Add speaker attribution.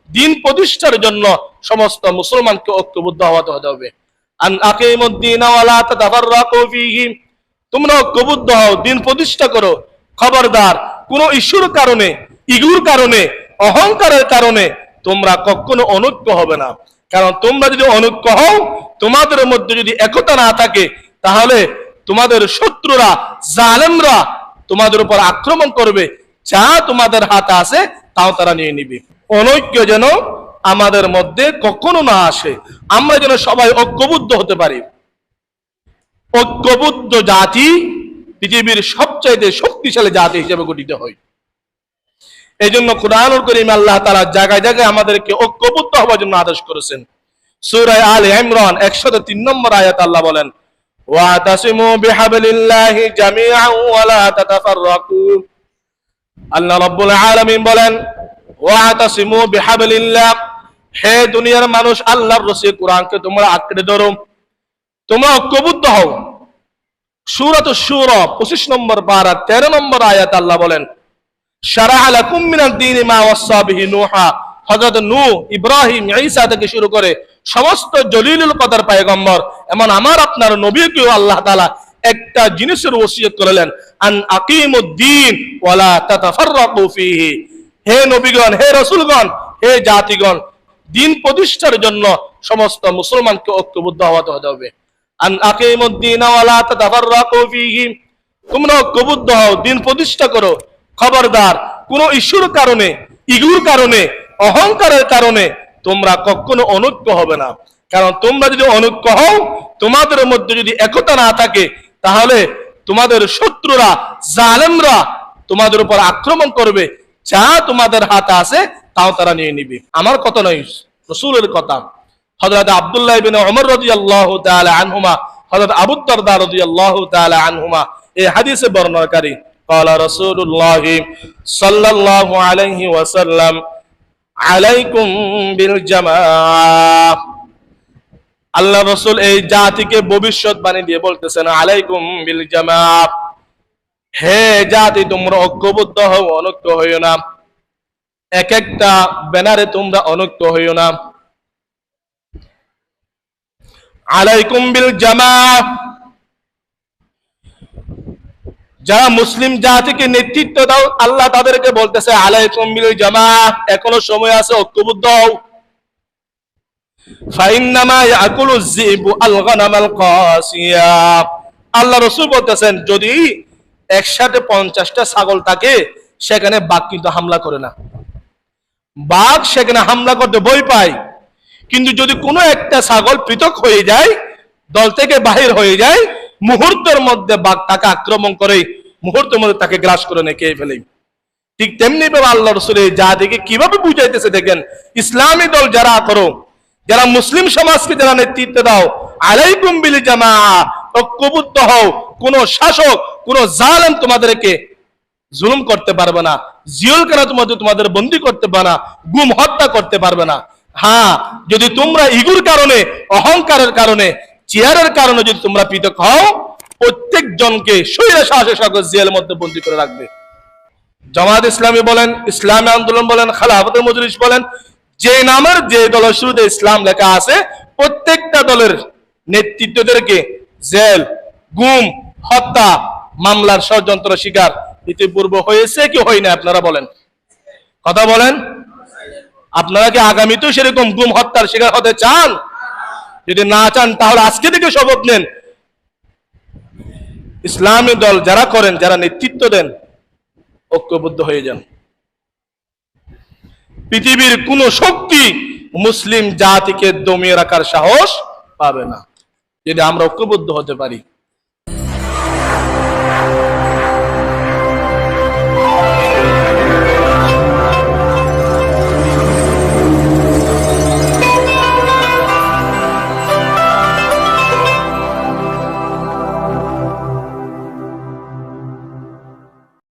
Speaker 1: দিন প্রতিষ্ঠার জন্য সমস্ত মুসলমানকে ঐক্যবদ্ধ হতে হবে। আন আকিমুদ্দিন ওয়া লা তাতাফাররাকু ফীহি, তোমরা ঐক্যবদ্ধ হও, দিন প্রতিষ্ঠা করো। খবরদার কোন ইস্যুর কারণে, ইগুর কারণে, অহংকারের কারণে তোমরা কখনো অনৈক্য হবে না। কারণ তোমরা যদি অনৈক্য হও, তোমাদের মধ্যে যদি একতা না থাকে, তাহলে তোমাদের শত্রুরা, জালেমরা তোমাদের উপর আক্রমণ করবে, যা তোমাদের হাতে আছে তাও তারা নিয়ে নিবে। অনৈক্য যেন আমাদের মধ্যে কখনো না আসে, আমরা যেন সবাই ঐক্যবদ্ধ হতে পারি। ঐক্যবদ্ধ জাতি পৃথিবীর সবচাইতে শক্তিশালী জাতি হিসেবে গঠিত হয়। এই জন্য কুরআনুল কারীমে আল্লাহ তাআলা জায়গায় জায়গায় আমাদেরকে ঐক্যবদ্ধ হওয়ার জন্য আদেশ করেছেন। সূরা আলে ইমরান 103 নম্বর আয়াত আল্লাহ বলেন, ওয়াতাসিমু বিহাবলিল্লাহি জামিআন ওয়া লা তাতাফাররাকু। আল্লাহ রাব্বুল আলামিন বলেন, ওয়াতাসিমু বিহাবলিল্লাহ, হে দুনিয়ার মানুষ, আল্লাহর রসুল কোরআনকে তোমরা আঁকড়ে ধরো, তোমরা ঐক্যবদ্ধ হও। সূরাতুশ শূরা 25 নম্বর পারা 13 নম্বর আয়াত আল্লাহ বলেন, শারাআ লাকুম মিনাদ দীনি মা ওয়াসা বিহি নূহা। হযরত নূহ, ইব্রাহিম, ঈসা থেকে শুরু করে সমস্ত জলিলুল কদর পয়গম্বর, এমন আমার আপনার নবীকেও আল্লাহ তাআলা একটা জিনিসের ওসিয়ত করলেন, আন আকিমুদ্দিন ওয়া লা তাতাফাররাকু ফীহি। হে নবীগণ, হে রাসূলগণ, হে জাতিগণ, দিন প্রতিষ্ঠার জন্য সমস্ত মুসলমানকে ঐক্যবদ্ধ হতে হবে। আন আকিমুদ্দিন ওয়া লা তাতাফাররাকু ফীহি, তোমরা ঐক্যবদ্ধ হও, দিন প্রতিষ্ঠা করো। খবরদার কোন ইস্যুর কারণে, ইগুর কারণে, অহংকারের কারণে তোমরা কখনো অনৈক্য হবে না। কারণ তোমরা যদি অনৈক্য হও, তোমাদের মধ্যে যদি একতা না থাকে, তাহলে তোমাদের শত্রুরা, জালেমরা তোমাদের উপর আক্রমণ করবে, যা তোমাদের হাতে আছে তাও তারা নিয়ে নিবে। আমার কথা নয়, রাসূলের কথা। হযরত আব্দুল্লাহ ইবনে ওমর রাদিয়াল্লাহু তাআলা আনহুমা, হযরত আবু দারদা রাদিয়াল্লাহু তাআলা আনহুমা এই হাদিসে বর্ণনাকারী, قال رسول الله صلى الله عليه وسلم عليكم بالجماعة। আল্লাহ রাসূল এই জাতিকে ভবিষ্যৎবাণী দিয়ে বলতেছেন, আলাইকুম বিল জামাআহ, হে জাতি তোমরা ঐক্যবদ্ধ হও, অনৈক্য হইও না। এক একটা ব্যানারে তোমরা অনৈক্য হইও না। আলাইকুম বিল জামাআহ, যারা মুসলিম জাতিকে নেতৃত্ব দাও, আল্লাহ তাদেরকে বলতেছে আলাইকুম বিল জামাআহ, এখনো সময় আছে, ঐক্যবদ্ধ হও। ফাইন্নামা ইয়াকুলু যিবু আল গানামাল কাসিয়া। আল্লাহ রাসূল বলতেছেন, যদি একসাথে 50টা ছাগল থাকে, সেখানে বাঘ কিন্তু হামলা করে না। বাঘ সেখানে হামলা করতে ভয় পায়, কিন্তু যদি কোনো একটা ছাগল পৃথক হয়ে যায়, দল থেকে বাহির হয়ে যায়, মুহূর্তের মধ্যে বাঘ তাকে আক্রমণ করে, মুহূর্তের মধ্যে তাকে গ্রাস করে নিয়ে খেয়ে ফেলে। ঠিক তেমনি ভাবে আল্লাহ রাসূল জাতিকে কিভাবে বুঝাইতেছে দেখেন। ইসলামী দল যারা করো, যারা মুসলিম সমাজকে যারা নেতৃত্ব দাও, আলাইকুম বিল জামাআহ, ঐক্যবদ্ধ হও। কোন শাসক, কোন জালেম তোমাদেরকে জুলুম করতে পারবে না, জিয়লখানা তোমাদের বন্দী করতে পারবে না, গুম হত্যা করতে পারবে না। হ্যাঁ, যদি তোমরা ইগুর কারণে, অহংকারের কারণে, চেয়ারের কারণে যদি তোমরা পৃথক হও, প্রত্যেক জনকে স্বৈরশাসক জেলের মধ্যে বন্দী করে রাখবে। জামাত ইসলামী বলেন, ইসলামী আন্দোলন বলেন, খেলাফতে মজলিস বলেন, যে নামের যে দলের শুরুতে ইসলাম লেখা আছে, প্রত্যেকটা দলের নেতৃত্বদেরকে জেল, গুম, হত্যা, মামলার ষড়যন্ত্র শিকার ইতিপূর্বে হয়েছে কি হয় না? আপনারা বলেন, কথা বলেন। আপনারা কি আগামীতেও সেরকম গুম হত্যার শিকার হতে চান? যদি না চান, তাহলে আজকে থেকে শপথ নেন, ইসলামী দল যারা করেন, যারা নেতৃত্ব দেন, ঐক্যবদ্ধ হয়ে যান। পৃথিবীর কোন শক্তি মুসলিম জাতিকে দমিয়ে রাখার সাহস পাবে না, যদি আমরা ঐক্যবদ্ধ হতে পারি।